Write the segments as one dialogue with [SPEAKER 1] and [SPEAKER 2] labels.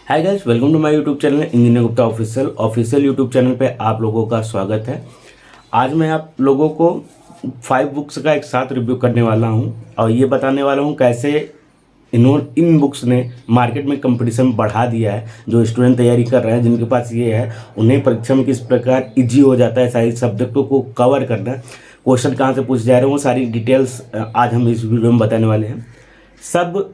[SPEAKER 1] Hi guys, welcome to my YouTube channel engineer Gupta official YouTube channel पे आप लोगों का स्वागत है। आज मैं आप लोगों को 5 बुक्स का एक साथ रिव्यू करने वाला हूं और ये बताने वाला हूं कैसे इन बुक्स ने मार्केट में कंपटीशन बढ़ा दिया है। जो स्टूडेंट तैयारी कर रहे हैं, जिनके पास ये है, उन्हें परीक्षा में किस प्रकार ईजी हो जाता है सारी सब्जेक्टों को कवर करना, क्वेश्चन कहाँ से पूछे जा रहे हैं, वो सारी डिटेल्स आज हम इस वीडियो में बताने वाले हैं। सब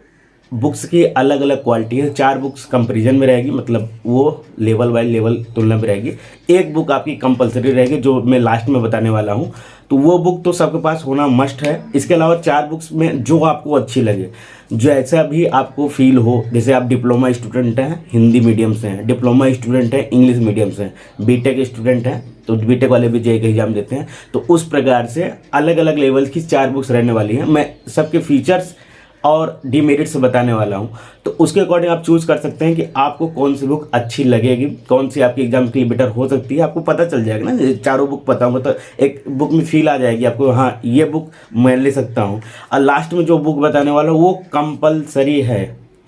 [SPEAKER 1] बुक्स की अलग अलग क्वालिटी है। 4 बुक्स कंपैरिजन में रहेगी, मतलब वो लेवल बाय लेवल तुलना में रहेगी। एक बुक आपकी कंपलसरी रहेगी जो मैं लास्ट में बताने वाला हूँ, तो वो बुक तो सबके पास होना मस्ट है। इसके अलावा 4 बुक्स में जो आपको अच्छी लगे, जैसा भी आपको फील हो, जैसे आप डिप्लोमा स्टूडेंट हैं हिंदी मीडियम से हैं, डिप्लोमा स्टूडेंट हैं इंग्लिश मीडियम से हैं, बीटेक स्टूडेंट हैं तो बीटेक वाले भी जेईई का एग्जाम देते हैं, तो उस प्रकार से अलग अलग लेवल की 4 बुक्स रहने वाली हैं। मैं सबके फीचर्स और डीमेरिट्स बताने वाला हूं, तो उसके अकॉर्डिंग आप चूज कर सकते हैं कि आपको कौन सी बुक अच्छी लगेगी, कौन सी आपकी एग्जाम के लिए बेटर हो सकती है। आपको पता चल जाएगा ना, चारों बुक पता होगा तो एक बुक में फील आ जाएगी आपको, हाँ ये बुक मैं ले सकता हूँ। और लास्ट में जो बुक बताने वाला हूँ वो कंपलसरी है,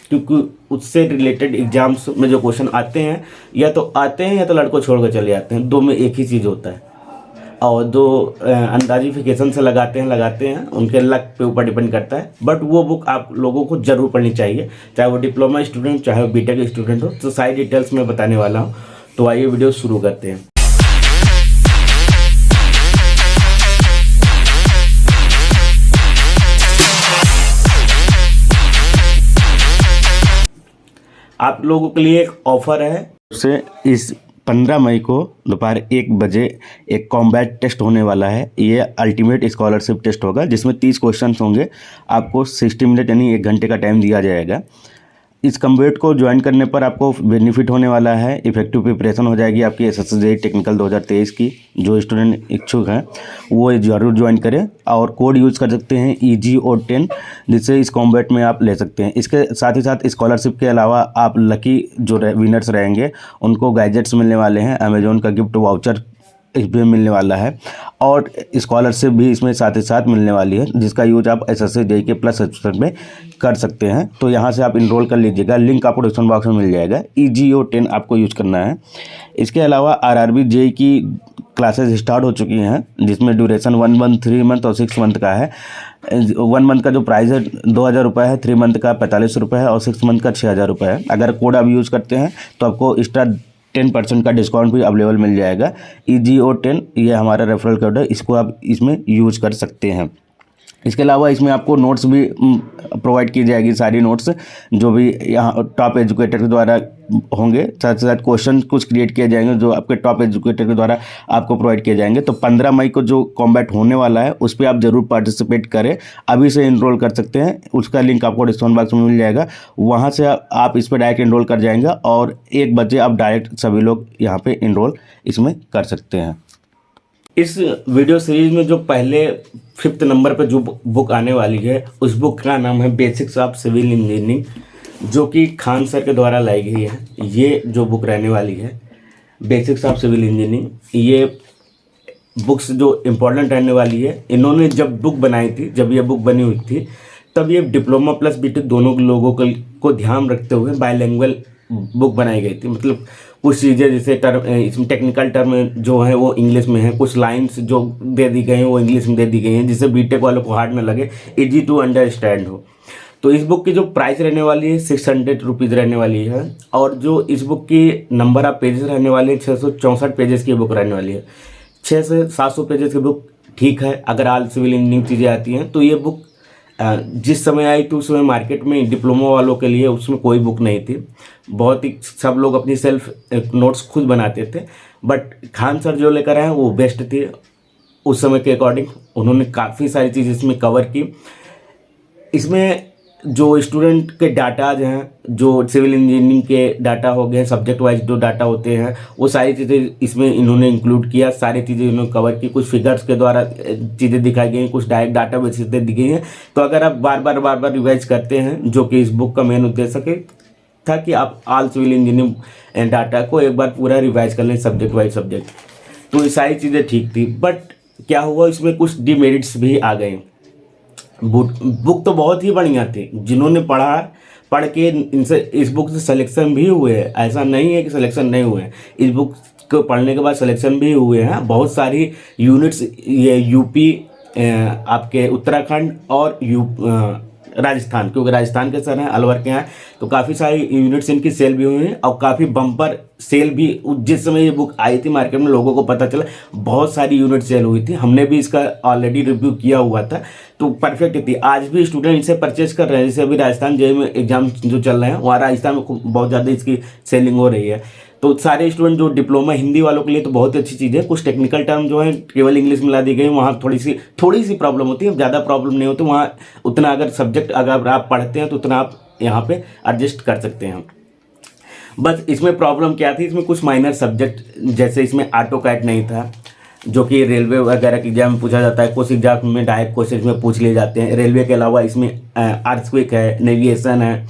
[SPEAKER 1] क्योंकि उससे रिलेटेड एग्जाम्स में जो क्वेश्चन आते हैं या तो आते हैं या तो लड़कों छोड़ कर चले जाते हैं, दो में एक ही चीज़ होता है। और जो अंदाजिफिकेशन से लगाते हैं उनके लक पे ऊपर डिपेंड करता है, बट वो बुक आप लोगों को जरूर पढ़नी चाहिए, चाहे वो डिप्लोमा स्टूडेंट चाहे वो बीटेक स्टूडेंट हो। तो सारी डिटेल्स मैं बताने वाला हूँ, तो आइए वीडियो शुरू करते हैं। आप लोगों के लिए एक ऑफर है, उससे इस 15 मई को दोपहर 1 बजे एक कॉम्बैट टेस्ट होने वाला है। ये अल्टीमेट स्कॉलरशिप टेस्ट होगा जिसमें 30 क्वेश्चंस होंगे। आपको 60 मिनट यानी 1 घंटे का टाइम दिया जाएगा। इस कॉम्बैट को ज्वाइन करने पर आपको बेनिफिट होने वाला है, इफेक्टिव प्रिपरेशन हो जाएगी आपकी एसएससी टेक्निकल 2023 की। जो स्टूडेंट इच्छुक हैं वो जरूर ज्वाइन करें और कोड यूज़ कर सकते हैं EGO10, जिससे इस कॉम्बैट में आप ले सकते हैं। इसके साथ ही साथ स्कॉलरशिप के अलावा आप लकी जो विनर्स रहेंगे उनको गैजेट्स मिलने वाले हैं, अमेजोन का गिफ्ट वाउचर इसमें मिलने वाला है और स्कॉलरशिप भी इसमें साथ ही साथ मिलने वाली है, जिसका यूज आप एसएससी जेईई के प्लस सब्सक्रिप्शन में कर सकते हैं। तो यहाँ से आप इनरोल कर लीजिएगा, लिंक आपको डिस्क्रिप्शन बॉक्स में मिल जाएगा। EGO10 आपको यूज करना है। इसके अलावा RRB जेईई की क्लासेस स्टार्ट हो चुकी हैं, जिसमें ड्यूरेशन 1 मंथ, 3 मंथ और 6 मंथ का है। 1 मंथ का जो प्राइस है 2000 रुपये है, 3 मंथ का 45 रुपये है और 6 मंथ का 6000 रुपये है। अगर कोड आप यूज़ करते हैं तो आपको एक्स्ट्रा 10% का डिस्काउंट भी अवेलेबल मिल जाएगा। EGO10 ये हमारा रेफरल कोड है, इसको आप इसमें यूज कर सकते हैं। इसके अलावा इसमें आपको नोट्स भी प्रोवाइड की जाएगी, सारी नोट्स जो भी यहाँ टॉप एजुकेटर के द्वारा होंगे। साथ ही साथ क्वेश्चन कुछ क्रिएट किए जाएंगे जो आपके टॉप एजुकेटर के द्वारा आपको प्रोवाइड किए जाएंगे। तो 15 मई को जो कॉम्बैट होने वाला है उस पर आप जरूर पार्टिसिपेट करें, अभी से इनरोल कर सकते हैं। उसका लिंक आपको डिस्क्रिप्शन बॉक्स में मिल जाएगा, वहाँ से आप इस पर डायरेक्ट इनरोल कर जाएंगे और 1 बजे आप डायरेक्ट सभी लोग यहाँ पर इनरोल इसमें कर सकते हैं। इस वीडियो सीरीज में जो पहले 5th नंबर पर जो बुक आने वाली है, उस बुक का नाम है बेसिक्स ऑफ सिविल इंजीनियरिंग, जो कि खान सर के द्वारा लाई गई है। ये जो बुक रहने वाली है बेसिक्स ऑफ सिविल इंजीनियरिंग, ये बुक्स जो इम्पोर्टेंट रहने वाली है। इन्होंने जब बुक बनाई थी, जब ये बुक बनी हुई थी, तब ये डिप्लोमा प्लस बीटेक दोनों लोगों को ध्यान रखते हुए बायलैंग्वेज बुक बनाई गई थी। मतलब कुछ चीज़ें जैसे टर्म, इसमें टेक्निकल टर्म जो है वो इंग्लिश में है, कुछ लाइंस जो दे दी गई हैं वो इंग्लिश में दे दी गई हैं, जिससे बीटेक वालों को हार्ड ना लगे, इजी टू अंडरस्टैंड हो। तो इस बुक की जो प्राइस रहने वाली है 600 रुपीज़ रहने वाली है, और जो इस बुक की नंबर ऑफ पेजेस रहने वाले हैं 664 पेजेस की बुक रहने वाली है। 600 से 700 पेजेस की बुक ठीक है, अगर ऑल सिविल इंजीनियरिंग चीज़ें आती हैं। तो ये बुक जिस समय आई थी उस समय मार्केट में डिप्लोमा वालों के लिए उसमें कोई बुक नहीं थी, बहुत ही सब लोग अपनी सेल्फ नोट्स खुद बनाते थे, बट खान सर जो लेकर आए वो बेस्ट थी उस समय के अकॉर्डिंग। उन्होंने काफ़ी सारी चीज़ इसमें कवर की। इसमें जो स्टूडेंट के डाटाज हैं, जो सिविल इंजीनियरिंग के डाटा हो गए, सब्जेक्ट वाइज जो डाटा होते हैं, वो सारी चीज़ें इसमें इन्होंने इंक्लूड किया, सारी चीज़ें इन्होंने कवर की। कुछ फिगर्स के द्वारा चीज़ें दिखाई गई, कुछ डायरेक्ट डाटा बेसिस पे दी गई हैं। तो अगर आप बार बार रिवाइज करते हैं, जो कि इस बुक का मेन उद्देश्य था कि आप ऑल सिविल इंजीनियरिंग डाटा को एक बार पूरा रिवाइज कर लें सब्जेक्ट वाइज सब्जेक्ट, तो ये सारी चीज़ें ठीक थी। बट क्या हुआ, इसमें कुछ डिमेरिट्स भी आ गए। बुक तो बहुत ही बढ़िया थी, जिन्होंने पढ़ के इनसे इस बुक से सिलेक्शन भी हुए हैं, ऐसा नहीं है कि सिलेक्शन नहीं हुए हैं। इस बुक को पढ़ने के बाद सिलेक्शन भी हुए हैं। बहुत सारी यूनिट्स ये यूपी, आपके उत्तराखंड और राजस्थान, क्योंकि राजस्थान के सर हैं, अलवर के हैं, तो काफ़ी सारी यूनिट्स इनकी सेल भी हुई हैं और काफ़ी बम्पर सेल भी। जिस समय ये बुक आई थी मार्केट में लोगों को पता चला, बहुत सारी यूनिट सेल हुई थी। हमने भी इसका ऑलरेडी रिव्यू किया हुआ था, तो परफेक्ट थी। आज भी स्टूडेंट इसे परचेज कर रहे हैं। जैसे अभी राजस्थान जेईई में एग्जाम जो चल रहे हैं, वहाँ राजस्थान में बहुत ज़्यादा इसकी सेलिंग हो रही है। तो सारे स्टूडेंट जो डिप्लोमा हिंदी वालों के लिए तो बहुत अच्छी चीज़ है। कुछ टेक्निकल टर्म जो है केवल इंग्लिश में ला दी गई, वहाँ थोड़ी सी प्रॉब्लम होती है, ज़्यादा प्रॉब्लम नहीं होती वहाँ। उतना अगर सब्जेक्ट अगर आप पढ़ते हैं तो उतना आप यहाँ पे एडजस्ट कर सकते हैं। बस इसमें प्रॉब्लम क्या थी, इसमें कुछ माइनर सब्जेक्ट, जैसे इसमें ऑटोकैड नहीं था, जो कि रेलवे वगैरह के एग्जाम में पूछा जाता है। कुछ एग्जाम में डायरेक्ट क्वेश्चन में पूछ लिए जाते हैं। रेलवे के अलावा इसमें अर्थक्वेक है, नेविगेशन है,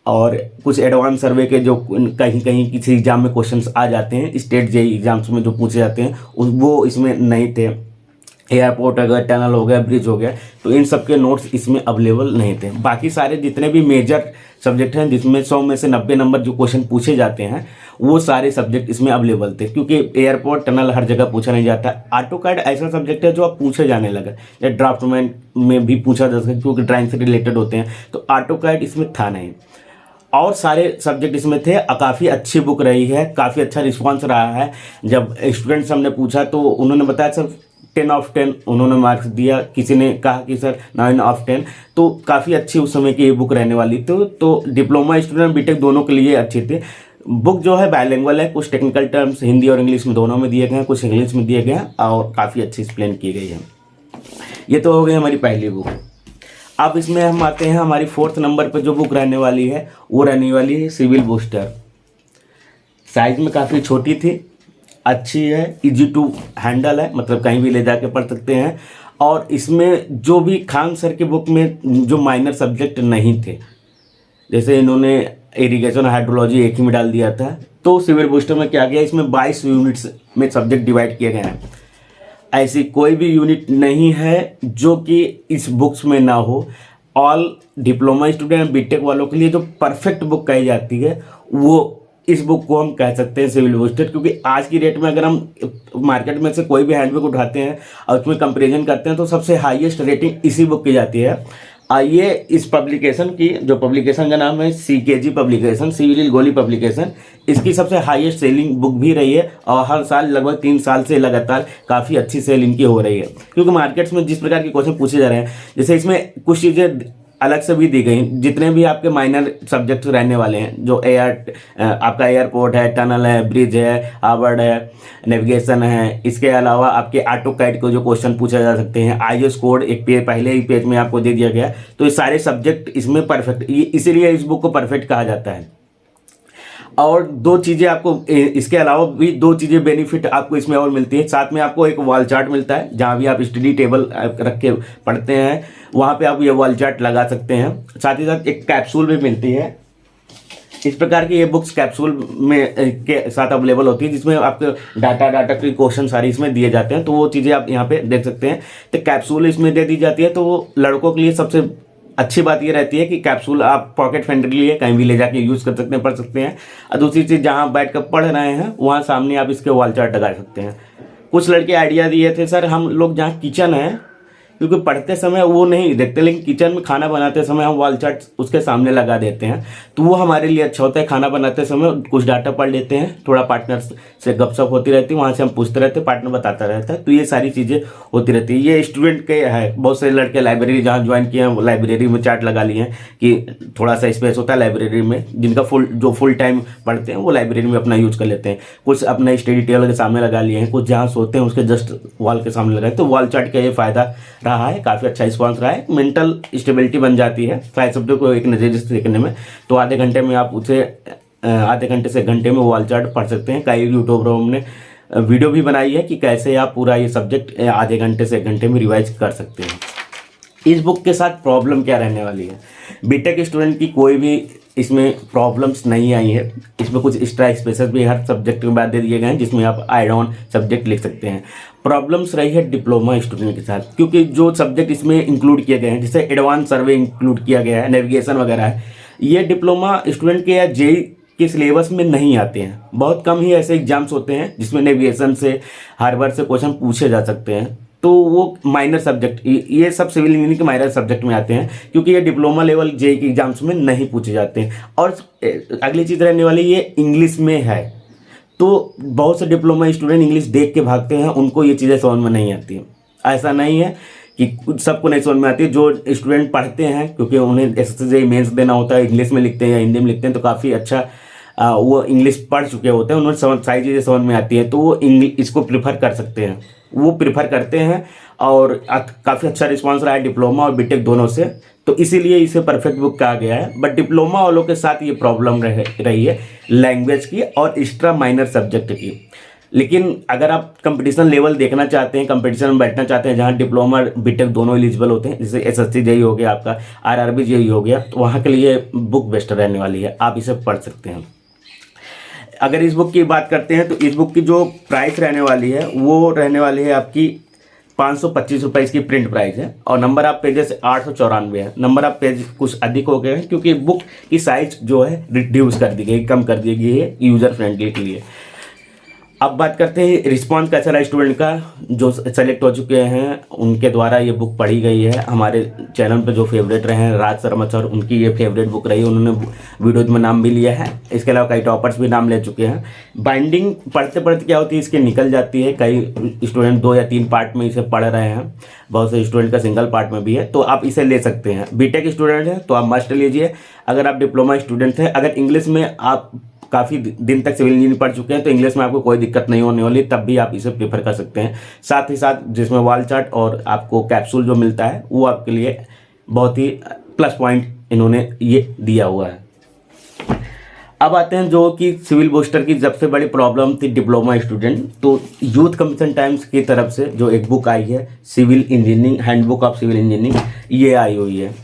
[SPEAKER 1] और कुछ एडवांस सर्वे के जो कहीं कहीं किसी एग्जाम में क्वेश्चंस आ जाते हैं, स्टेट जेईई एग्जाम्स में जो पूछे जाते हैं, वो इसमें नहीं थे। एयरपोर्ट अगर टनल हो गया, ब्रिज हो गया, तो इन सब के नोट्स इसमें अवेलेबल नहीं थे। बाकी सारे जितने भी मेजर सब्जेक्ट हैं, जिसमें 100 में से 90 नंबर जो क्वेश्चन पूछे जाते हैं, वो सारे सब्जेक्ट इसमें अवेलेबल थे। क्योंकि एयरपोर्ट टनल हर जगह पूछा नहीं जाता। ऑटोकैड ऐसा सब्जेक्ट है जो अब पूछे जाने लगा, या ड्राफ्टमैन में भी पूछा जा सकता है, क्योंकि ड्राइंग से रिलेटेड होते हैं। तो ऑटोकैड इसमें था नहीं, और सारे सब्जेक्ट इसमें थे। काफ़ी अच्छी बुक रही है, काफ़ी अच्छा रिस्पांस रहा है। जब स्टूडेंट्स हमने पूछा तो उन्होंने बताया सर 10/10 उन्होंने मार्क्स दिया। किसी ने कहा कि सर 9/10। तो काफ़ी अच्छी उस समय की ये बुक रहने वाली थी। तो डिप्लोमा स्टूडेंट बीटेक दोनों के लिए अच्छी थी। बुक जो है बायलिंगुअल है, कुछ टेक्निकल टर्म्स हिंदी और इंग्लिश में दोनों में दिए गए हैं, कुछ इंग्लिश में दिए गए हैं, और काफ़ी अच्छी एक्सप्लेन की गई है। ये तो हो गई हमारी पहली बुक। अब इसमें हम आते हैं हमारी 4th नंबर पे जो बुक रहने वाली है, वो रहने वाली है सिविल बूस्टर। साइज में काफ़ी छोटी थी, अच्छी है, इजी टू हैंडल है, मतलब कहीं भी ले जाके पढ़ सकते हैं। और इसमें जो भी खान सर की बुक में जो माइनर सब्जेक्ट नहीं थे, जैसे इन्होंने इरिगेशन हाइड्रोलॉजी एक ही में डाल दिया था, तो सिविल बूस्टर में क्या किया, इसमें 22 यूनिट्स में सब्जेक्ट डिवाइड किए गए हैं। ऐसी कोई भी यूनिट नहीं है जो कि इस बुक्स में ना हो। ऑल डिप्लोमा स्टूडेंट बीटेक वालों के लिए जो परफेक्ट बुक कही जाती है, वो इस बुक को हम कह सकते हैं सिविल बूस्टर। क्योंकि आज की डेट में अगर हम मार्केट में से कोई भी हैंडबुक उठाते हैं और उसमें कंपेरिजन करते हैं, तो सबसे हाईएस्ट रेटिंग इसी बुक की जाती है। आइए इस पब्लिकेशन की, जो पब्लिकेशन का नाम है सीकेजी पब्लिकेशन, सिविल गोली पब्लिकेशन, इसकी सबसे हाईएस्ट सेलिंग बुक भी रही है। और हर साल लगभग 3 साल से लगातार काफ़ी अच्छी सेल इनकी हो रही है। क्योंकि मार्केट्स में जिस प्रकार के क्वेश्चन पूछे जा रहे हैं, जैसे इसमें कुछ चीज़ें अलग से भी दी गई, जितने भी आपके माइनर सब्जेक्ट रहने वाले हैं, जो आपका एयरपोर्ट है, टनल है, ब्रिज है, हार्वर्ड है, नेविगेशन है, इसके अलावा आपके ऑटोकैड को जो क्वेश्चन पूछे जा सकते हैं, आईएस कोड एक पेज पहले ही पेज में आपको दे दिया गया। तो ये सारे सब्जेक्ट इसमें परफेक्ट, इसीलिए इस बुक को परफेक्ट कहा जाता है। और 2 चीज़ें आपको इसके अलावा भी 2 चीज़ें बेनिफिट आपको इसमें और मिलती है। साथ में आपको एक वॉल चार्ट मिलता है, जहाँ भी आप स्टडी टेबल रख के पढ़ते हैं, वहाँ पे आप ये वॉल चार्ट लगा सकते हैं। साथ ही साथ एक कैप्सूल भी मिलती है। इस प्रकार की ये बुक्स कैप्सूल में के साथ अवेलेबल होती है, जिसमें आपके डाटा के क्वेश्चन सारे इसमें दिए जाते हैं। तो वो चीज़ें आप यहाँ पे देख सकते हैं। तो कैप्सूल इसमें दे दी जाती है। तो वो लड़कों के लिए सबसे अच्छी बात ये रहती है कि कैप्सूल आप पॉकेट फ्रेंडली है, कहीं भी ले जाके यूज़ कर सकते हैं, पढ़ सकते हैं। और दूसरी चीज़, जहाँ बैठ कर पढ़ रहे हैं वहाँ सामने आप इसके वॉल चार्ट लगा सकते हैं। कुछ लड़के आइडिया दिए थे, सर हम लोग जहाँ किचन है, क्योंकि पढ़ते समय वो नहीं देखते, लेकिन किचन में खाना बनाते समय हम वॉल चार्ट उसके सामने लगा देते हैं, तो वो हमारे लिए अच्छा होता है। खाना बनाते समय कुछ डाटा पढ़ लेते हैं, थोड़ा पार्टनर से गपशप होती रहती है, वहाँ से हम पूछते रहते हैं, पार्टनर बताता रहता है। तो ये सारी चीज़ें होती रहती है। ये स्टूडेंट के है, बहुत से लड़के लाइब्रेरी जहाँ ज्वाइन किए हैं, वो लाइब्रेरी में चार्ट लगा लिए हैं कि थोड़ा सा स्पेस होता है लाइब्रेरी में, जिनका फुल टाइम पढ़ते हैं वो लाइब्रेरी में अपना यूज़ कर लेते हैं। कुछ अपना स्टडी टेबल के सामने लगा लिए हैं, कुछ जहाँ सोते हैं उसके जस्ट वॉल के सामने लगाए। तो वॉल चार्ट का ये फ़ायदा रहा है, काफ़ी अच्छा रिस्पॉन्स रहा है। मेंटल स्टेबिलिटी बन जाती है सारे शब्दों को एक नज़रिए से देखने में। तो आधे घंटे में आप उसे आधे घंटे से घंटे में वॉल चार्ट पढ़ सकते हैं। कई यूट्यूबरों ने वीडियो भी बनाई है कि कैसे आप पूरा ये सब्जेक्ट आधे घंटे से घंटे में रिवाइज कर सकते हैं। इस बुक के साथ प्रॉब्लम क्या रहने वाली है, बीटेक स्टूडेंट की कोई भी इसमें प्रॉब्लम्स नहीं आई है। इसमें कुछ एक्स्ट्रा स्पेसेस भी हर सब्जेक्ट के बाद दे दिए गए हैं, जिसमें आप ऐड ऑन सब्जेक्ट लिख सकते हैं। प्रॉब्लम्स रही है डिप्लोमा स्टूडेंट के साथ, क्योंकि जो सब्जेक्ट इसमें इंक्लूड किए गए हैं, जैसे एडवांस सर्वे इंक्लूड किया गया है, नेविगेशन वगैरह है, ये डिप्लोमा स्टूडेंट के या जेई के सिलेबस में नहीं आते हैं। बहुत कम ही ऐसे एग्जाम्स होते हैं जिसमें नेविगेशन से, हार्वर्ड से क्वेश्चन पूछे जा सकते हैं, तो वो माइनर सब्जेक्ट, ये सब सिविल इंजीनियरिंग के माइनर सब्जेक्ट में आते हैं, क्योंकि ये डिप्लोमा लेवल जेई के एग्जाम्स में नहीं पूछे जाते हैं। और अगली चीज़ रहने वाली ये इंग्लिश में है, तो बहुत से डिप्लोमा स्टूडेंट इंग्लिश देख के भागते हैं, उनको ये चीज़ें समझ में नहीं आती। ऐसा नहीं है कि सबको नहीं समझ में आती है। जो स्टूडेंट पढ़ते हैं, क्योंकि उन्हें एसएससी जेईई मेंस देना होता है, इंग्लिश में लिखते हैं या हिंदी में लिखते हैं, तो काफ़ी अच्छा वो इंग्लिश पढ़ चुके होते हैं, उन्हें सारी चीज़ें समझ में आती हैं, तो वो इसको प्रीफर कर सकते हैं, वो प्रीफर करते हैं। और काफ़ी अच्छा रिस्पांस रहा है डिप्लोमा और बीटेक दोनों से, तो इसीलिए इसे परफेक्ट बुक कहा गया है। बट डिप्लोमा वालों के साथ ये प्रॉब्लम रही है लैंग्वेज की और एक्स्ट्रा माइनर सब्जेक्ट की। लेकिन अगर आप कंपटीशन लेवल देखना चाहते हैं, कंपटीशन में बैठना चाहते हैं जहां डिप्लोमा बीटेक दोनों एलिजिबल होते हैं, जैसे एसएससी जेईई हो गया, आपका आरआरबी जेईई हो गया, तो वहाँ के लिए बुक बेस्ट रहने वाली है, आप इसे पढ़ सकते हैं। अगर इस बुक की बात करते हैं तो इस बुक की जो प्राइस रहने वाली है वो रहने वाली है आपकी 525 रुपये इसकी प्रिंट प्राइस है, और नंबर ऑफ पेजेस 894 है। नंबर ऑफ पेज कुछ अधिक हो गए हैं क्योंकि बुक की साइज जो है रिड्यूस कर दी गई, कम कर दी गई है यूज़र फ्रेंडली के लिए। अब बात करते हैं रिस्पांस कैसा रहा स्टूडेंट का, जो सेलेक्ट हो चुके हैं उनके द्वारा ये बुक पढ़ी गई है। हमारे चैनल पे जो फेवरेट रहे हैं राज शर्मा सर, उनकी ये फेवरेट बुक रही है, उन्होंने वीडियोज में नाम भी लिया है। इसके अलावा कई टॉपर्स भी नाम ले चुके हैं। बाइंडिंग पढ़ते पढ़ते क्या होती है, इसकी निकल जाती है। कई स्टूडेंट 2 या 3 पार्ट में इसे पढ़ रहे हैं, बहुत से स्टूडेंट का सिंगल पार्ट में भी है, तो आप इसे ले सकते हैं। बीटेक स्टूडेंट है तो आप मस्ट लीजिए। अगर आप डिप्लोमा स्टूडेंट हैं, अगर इंग्लिश में आप काफ़ी दिन तक सिविल इंजीनियरिंग पढ़ चुके हैं तो इंग्लिश में आपको कोई दिक्कत नहीं होने वाली, तब भी आप इसे प्रेफर कर सकते हैं। साथ ही साथ जिसमें वॉल चार्ट और आपको कैप्सूल जो मिलता है वो आपके लिए बहुत ही प्लस पॉइंट इन्होंने ये दिया हुआ है। अब आते हैं जो कि सिविल बूस्टर की सबसे बड़ी प्रॉब्लम थी डिप्लोमा स्टूडेंट, तो यूथ कमीशन टाइम्स की तरफ से जो एक बुक आई है civil engineering, handbook of civil engineering, ये आई हुई है।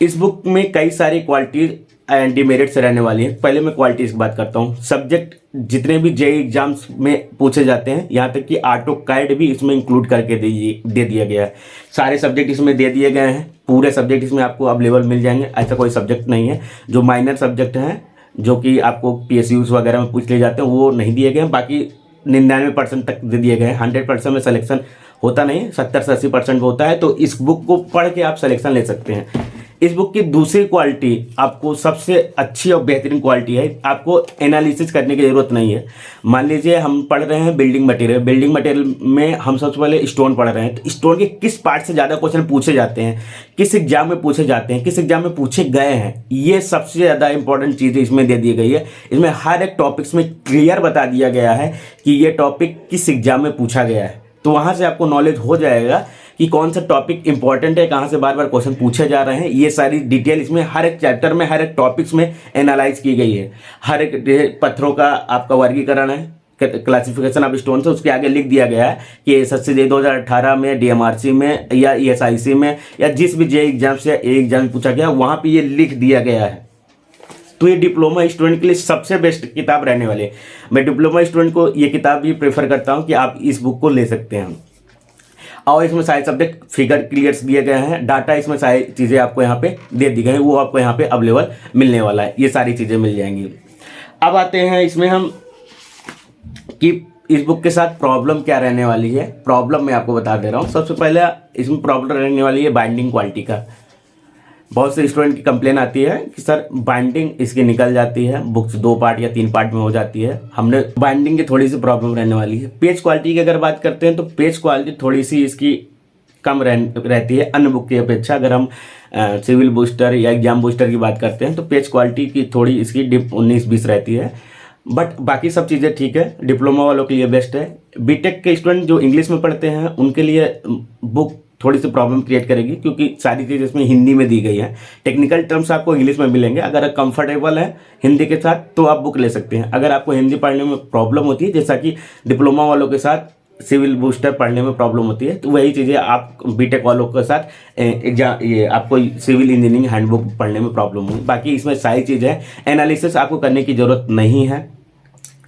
[SPEAKER 1] इस बुक में कई सारी क्वालिटीज एंड डिमेरिट्स रहने वाली है। पहले मैं क्वालिटीज की बात करता हूँ। सब्जेक्ट जितने भी जेईई एग्जाम्स में पूछे जाते हैं, यहाँ तक कि ऑटो कैड भी इसमें इंक्लूड करके दे दिया गया है। सारे सब्जेक्ट इसमें दे दिए गए हैं, पूरे सब्जेक्ट इसमें आपको अवेलेबल मिल जाएंगे। ऐसा कोई सब्जेक्ट नहीं है जो माइनर सब्जेक्ट हैं जो कि आपको पीएसयूज वगैरह में पूछ लिए जाते हैं, वो नहीं दिए गए हैं। बाकी 99% तक दे दिए गए हैं। 100% में सिलेक्शन होता नहीं, 70 से 80% होता है, तो इस बुक को पढ़ के आप सिलेक्शन ले सकते हैं। इस बुक की दूसरी क्वालिटी आपको सबसे अच्छी और बेहतरीन क्वालिटी है, आपको एनालिसिस करने की ज़रूरत नहीं है। मान लीजिए हम पढ़ रहे हैं बिल्डिंग मटेरियल में हम सबसे पहले स्टोन पढ़ रहे हैं, तो स्टोन के किस पार्ट से ज़्यादा क्वेश्चन पूछे जाते हैं, किस एग्जाम में पूछे जाते हैं, किस एग्जाम में पूछे गए हैं, ये सबसे ज़्यादा इंपॉर्टेंट चीज़ इसमें दे दी गई है। इसमें हर एक टॉपिक्स में क्लियर बता दिया गया है कि ये टॉपिक किस एग्जाम में पूछा गया है, तो वहाँ से आपको नॉलेज हो जाएगा कि कौन सा टॉपिक इंपॉर्टेंट है, कहाँ से बार बार क्वेश्चन पूछे जा रहे हैं। ये सारी डिटेल इसमें हर एक चैप्टर में, हर एक टॉपिक्स में एनालाइज की गई है। हर एक पत्थरों का आपका वर्गीकरण है, क्लासिफिकेशन ऑफ स्टोन से, उसके आगे लिख दिया गया है कि एसएससी जेईई 2018 में, डीएमआरसी में या ईएसआईसी में या जिस भी जेईई एग्जाम से ए एग्जाम में पूछा गया वहाँ पर ये लिख दिया गया है। तो ये डिप्लोमा स्टूडेंट के लिए सबसे बेस्ट किताब रहने वाली है। मैं डिप्लोमा स्टूडेंट को ये किताब भी प्रेफर करता हूँ कि आप इस बुक को ले सकते हैं। और इसमें सारे सब्जेक्ट फिगर क्लियर्स दिए गए हैं, डाटा इसमें सारी चीज़ें आपको यहाँ पे दे दी गई हैं, वो आपको यहाँ पे अवेलेबल मिलने वाला है, ये सारी चीज़ें मिल जाएंगी। अब आते हैं इसमें हम कि इस बुक के साथ प्रॉब्लम क्या रहने वाली है। प्रॉब्लम मैं आपको बता दे रहा हूँ। सबसे पहले इसमें प्रॉब्लम रहने वाली है बाइंडिंग क्वालिटी का। बहुत से स्टूडेंट की कंप्लेन आती है कि सर बाइंडिंग इसकी निकल जाती है, बुक्स 2 पार्ट या 3 पार्ट में हो जाती है। हमने बाइंडिंग की थोड़ी सी प्रॉब्लम रहने वाली है। पेज क्वालिटी की अगर बात करते हैं तो पेज क्वालिटी थोड़ी सी इसकी कम रहती है अन्य बुक की अपेक्षा। अगर हम सिविल बूस्टर या एग्जाम बूस्टर की बात करते हैं तो पेज क्वालिटी की थोड़ी इसकी डिप 19-20 रहती है, बट बाकी सब चीज़ें ठीक है। डिप्लोमा वालों के लिए बेस्ट है। बीटेक के स्टूडेंट जो इंग्लिश में पढ़ते हैं उनके लिए बुक थोड़ी सी प्रॉब्लम क्रिएट करेगी, क्योंकि सारी चीज़ इसमें हिंदी में दी गई है। टेक्निकल टर्म्स आपको इंग्लिश में मिलेंगे। अगर आप कंफर्टेबल है हिंदी के साथ तो आप बुक ले सकते हैं। अगर आपको हिंदी पढ़ने में प्रॉब्लम होती है, जैसा कि डिप्लोमा वालों के साथ सिविल बूस्टर पढ़ने में प्रॉब्लम होती है, तो वही चीज़ें आप बीटेक वालों के साथ एग्जाम ये आपको सिविल इंजीनियरिंग हैंडबुक पढ़ने में प्रॉब्लम होगी। बाकी इसमें सारी चीज़ें एनालिसिस आपको करने की ज़रूरत नहीं है।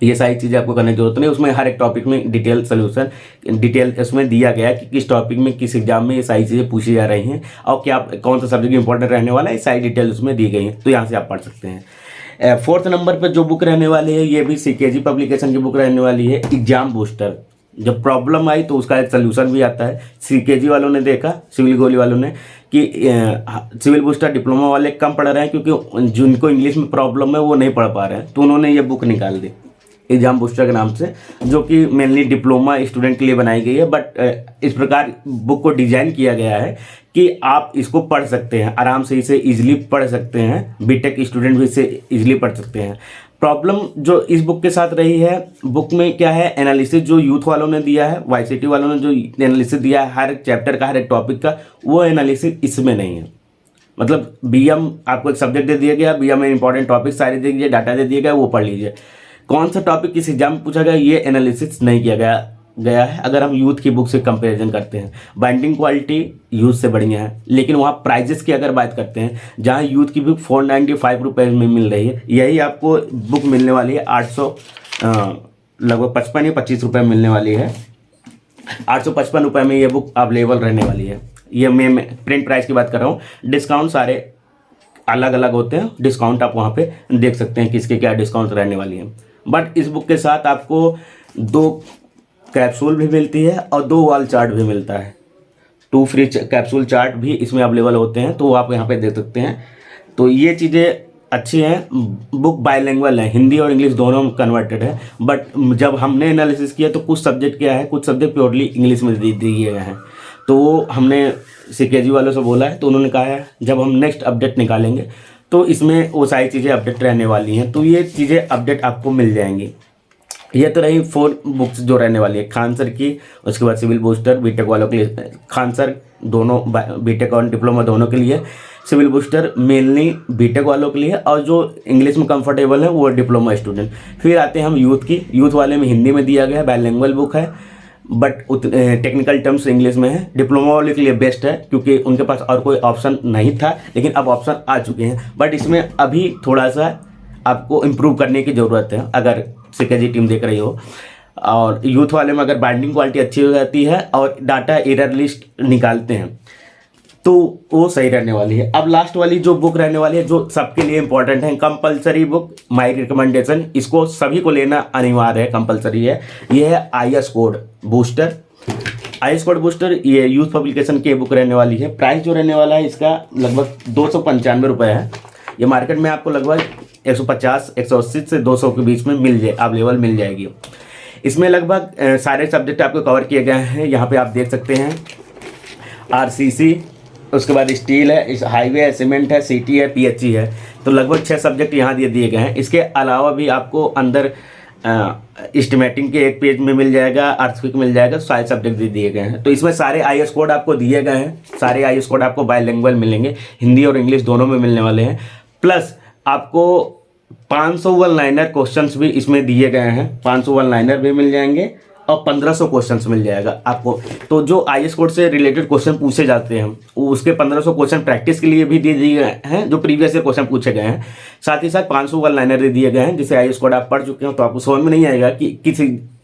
[SPEAKER 1] ये सारी चीज़ें आपको करने की जरूरत नहीं, उसमें हर एक टॉपिक में डिटेल सोल्यूशन डिटेल उसमें दिया गया है कि किस टॉपिक में किस एग्जाम में ये सारी चीज़ें पूछी जा रही हैं और क्या कौन सा सब्जेक्ट इंपॉर्टेंट रहने वाला है, ये सारी डिटेल उसमें दी गई हैं, तो यहाँ से आप पढ़ सकते हैं। फोर्थ नंबर पर जो बुक रहने वाली है ये भी सीकेजी पब्लिकेशन की बुक रहने वाली है, एग्जाम बूस्टर। जब प्रॉब्लम आई तो उसका एक सोल्यूशन भी आता है। सीकेजी वालों ने देखा, सिविल गोली वालों ने, कि सिविल बूस्टर डिप्लोमा वाले कम पढ़ रहे हैं क्योंकि जिनको इंग्लिश में प्रॉब्लम है वो नहीं पढ़ पा रहे हैं, तो उन्होंने ये बुक निकाल दी एग्जाम बूस्टर के नाम से, जो कि मेनली डिप्लोमा स्टूडेंट के लिए बनाई गई है। बट इस प्रकार बुक को डिजाइन किया गया है कि आप इसको पढ़ सकते हैं, आराम से इसे इजीली पढ़ सकते हैं, बीटेक स्टूडेंट भी इसे इजीली पढ़ सकते हैं। प्रॉब्लम जो इस बुक के साथ रही है, बुक में क्या है, एनालिसिस जो यूथ वालों ने दिया है, वाईसीटी वालों ने जो एनालिसिस दिया है हर एक चैप्टर का, हर एक टॉपिक का, वो एनालिसिस इसमें नहीं है। मतलब बीएम आपको एक सब्जेक्ट दे दिया गया, बीएम में इंपॉर्टेंट टॉपिक सारे दे दिए, डाटा दे दिया गया, वो पढ़ लीजिए। कौन सा टॉपिक किस एग्जाम में पूछा गया ये एनालिसिस नहीं किया गया है। अगर हम यूथ की बुक से कंपैरिजन करते हैं, बाइंडिंग क्वालिटी यूथ से बढ़िया है, लेकिन वहाँ प्राइजेस की अगर बात करते हैं, जहाँ यूथ की बुक 495 रुपये में मिल रही है, यही आपको बुक मिलने वाली है 800 लगभग 55 या 25 रुपये मिलने वाली है। 855 रुपये में ये बुक अवेलेबल रहने वाली है। ये मैं प्रिंट प्राइस की बात कर रहा हूँ, डिस्काउंट सारे अलग अलग होते हैं, डिस्काउंट आप वहाँ पे देख सकते हैं किसके क्या डिस्काउंट रहने वाली है। बट इस बुक के साथ आपको 2 कैप्सूल भी मिलती है और 2 वॉल चार्ट भी मिलता है। 2 फ्री कैप्सूल चार्ट भी इसमें अवेलेबल होते हैं, तो आप यहाँ पे देख सकते हैं। तो ये चीज़ें अच्छी हैं। बुक बायलैंग्वेज है, हिंदी और इंग्लिश दोनों कन्वर्टेड है। बट जब हमने एनालिसिस किया तो कुछ सब्जेक्ट क्या है, कुछ सब्जेक्ट प्योरली इंग्लिश में दिए गए हैं, तो वो हमने सीकेजी वालों से बोला है, तो उन्होंने कहा है जब हम नेक्स्ट अपडेट निकालेंगे तो इसमें वो सारी चीज़ें अपडेट रहने वाली हैं, तो ये चीज़ें अपडेट आपको मिल जाएंगी। ये तो रही 4 बुक्स जो रहने वाली है खान सर की। उसके बाद सिविल बूस्टर बीटेक वालों के लिए, खान सर दोनों बीटेक और डिप्लोमा दोनों के लिए, सिविल बूस्टर मेनली बीटेक वालों के लिए, और जो इंग्लिश में कंफर्टेबल है वो डिप्लोमा स्टूडेंट। फिर आते हैं हम यूथ की। यूथ वाले में हिंदी में दिया गया है, बायलैंग्वेज बुक है, बट टेक्निकल टर्म्स इंग्लिश में है। डिप्लोमा वाले के लिए बेस्ट है क्योंकि उनके पास और कोई ऑप्शन नहीं था, लेकिन अब ऑप्शन आ चुके हैं। बट इसमें अभी थोड़ा सा आपको इम्प्रूव करने की ज़रूरत है अगर सीकेजी टीम देख रही हो। और यूथ वाले में अगर बाइंडिंग क्वालिटी अच्छी हो जाती है और डाटा एरर लिस्ट निकालते हैं तो वो सही रहने वाली है। अब लास्ट वाली जो बुक रहने वाली है, जो सबके लिए इंपॉर्टेंट है, कंपलसरी बुक, माय रिकमेंडेशन, इसको सभी को लेना अनिवार्य है, कंपलसरी है। ये है IS code booster. IS code booster ये यूथ पब्लिकेशन की बुक रहने वाली है। प्राइस जो रहने वाला है इसका लगभग 295 रुपये है। ये मार्केट में आपको लगभग 150, 180 से 200 के बीच में अवेलेबल मिल जाएगी। इसमें लगभग सारे सब्जेक्ट आपको कवर किए गए हैं। यहाँ पे आप देख सकते हैं आरसीसी, उसके बाद स्टील है, इस हाईवे है, सीमेंट है, सीटी है, पीएचई है, तो लगभग 6 सब्जेक्ट यहाँ दिए गए हैं। इसके अलावा भी आपको अंदर एस्टिमेटिंग के एक पेज में मिल जाएगा, अर्थक्वेक मिल जाएगा, सारे सब्जेक्ट दिए गए हैं। तो इसमें सारे आईएस कोड आपको दिए गए हैं। सारे आईएस कोड आपको बायलैंग्वेज मिलेंगे, हिंदी और इंग्लिश दोनों में मिलने वाले हैं। प्लस आपको 500 वन लाइनर क्वेश्चंस भी इसमें दिए गए हैं। 500 वन लाइनर भी मिल जाएंगे और 1500 क्वेश्चंस मिल जाएगा आपको। तो जो आईएस कोड से रिलेटेड क्वेश्चन पूछे जाते हैं उसके 1500 क्वेश्चन प्रैक्टिस के लिए भी दे दिए गए हैं, जो प्रीवियस ईयर क्वेश्चन पूछे गए हैं। साथ ही साथ 500 वन लाइनर दे दिए गए हैं, जिसे आईएस कोड आप पढ़ चुके हो तो आपको समझ में नहीं आएगा कि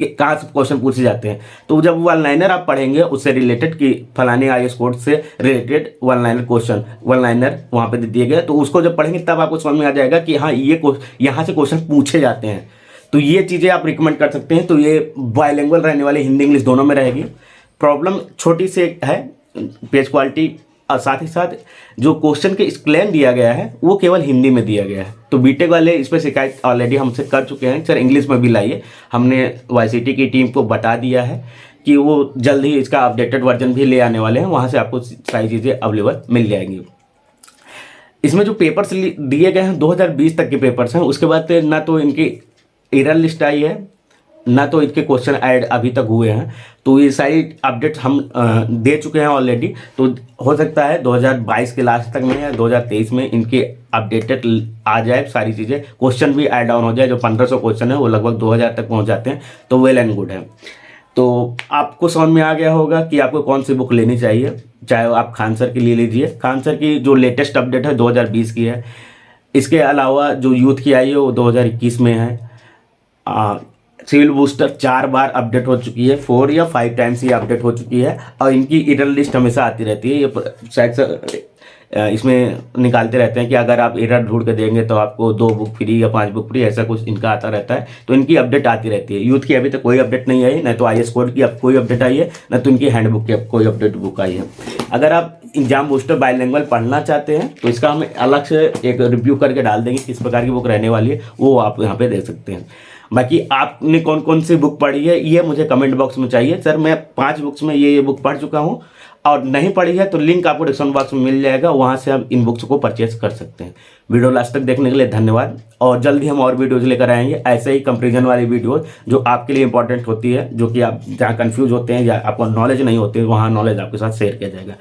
[SPEAKER 1] कहाँ से क्वेश्चन पूछे जाते हैं। तो जब वन लाइनर आप पढ़ेंगे उससे रिलेटेड कि फलाने आईएस कोड से related one liner question, one liner वहाँ पे दे दिए गए, तो उसको जब पढ़ेंगे तब आपको समझ में आ जाएगा कि हाँ ये यहाँ से क्वेश्चन पूछे जाते हैं। तो ये चीज़ें आप रिकमेंड कर सकते हैं। तो ये बायलैंग्वेज रहने वाली, हिंदी इंग्लिश दोनों में रहेगी। प्रॉब्लम छोटी सी है, पेज क्वालिटी, और साथ ही साथ जो क्वेश्चन के एक्सप्लेन दिया गया है वो केवल हिंदी में दिया गया है। तो बीटेक वाले इस पर शिकायत ऑलरेडी हमसे कर चुके हैं, सर इंग्लिश में भी लाइए। हमने वाईसीटी की टीम को बता दिया है कि वो जल्द ही इसका अपडेटेड वर्जन भी ले आने वाले हैं, वहाँ से आपको सारी चीज़ें अवेलेबल मिल जाएंगी। इसमें जो पेपर्स दिए गए हैं 2020 तक के पेपर्स हैं। उसके बाद ना तो इनकी एरर लिस्ट आई है, ना तो इनके क्वेश्चन ऐड अभी तक हुए हैं। तो ये सारी अपडेट हम दे चुके हैं ऑलरेडी। तो हो सकता है 2022 के लास्ट तक में या 2023 में इनके अपडेटेड आ जाए सारी चीज़ें, क्वेश्चन भी ऐड डाउन हो जाए। जो 1500 क्वेश्चन है वो लगभग 2000 तक पहुंच जाते हैं, तो वेल एंड गुड है। तो आपको समझ में आ गया होगा कि आपको कौन सी बुक लेनी चाहिए, चाहे आप खान सर की ले लीजिए। खान सर की जो लेटेस्ट अपडेट है 2020 की है। इसके अलावा जो यूथ की आई है वो 2021 में है। सिविल बूस्टर 4 बार अपडेट हो चुकी है, 4 या 5 टाइम्स ये अपडेट हो चुकी है और इनकी एरर लिस्ट हमेशा आती रहती है। ये शायद से इसमें निकालते रहते हैं कि अगर आप एरर ढूंढ के देंगे तो आपको 2 बुक फ्री या 5 बुक फ्री, ऐसा कुछ इनका आता रहता है। तो इनकी अपडेट आती रहती है। यूथ की अभी तक कोई अपडेट नहीं आई, न तो IAS कोड की अब कोई अपडेट आई है, न तो इनकी हैंडबुक की अब कोई अपडेट बुक आई है। अगर आप एग्जाम बूस्टर बाइलिंगुअल पढ़ना चाहते हैं तो इसका हम अलग से एक रिव्यू करके डाल देंगे, किस प्रकार की बुक रहने वाली है वो आप यहाँ पे देख सकते हैं। बाकी आपने कौन कौन सी बुक पढ़ी है ये मुझे कमेंट बॉक्स में चाहिए। सर मैं 5 बुक्स में ये बुक पढ़ चुका हूँ और नहीं पढ़ी है तो लिंक आपको डिस्क्रिप्शन बॉक्स में मिल जाएगा, वहाँ से आप इन बुक्स को परचेस कर सकते हैं। वीडियो लास्ट तक देखने के लिए धन्यवाद और जल्दी हम और वीडियोज़ लेकर आएंगे, ऐसे ही कंपेरिजन वाली वीडियोज़ जो आपके लिए इंपॉर्टेंट होती है, जो कि आप जहाँ कन्फ्यूज होते हैं या आपको नॉलेज नहीं होती है वहाँ नॉलेज आपके साथ शेयर किया जाएगा।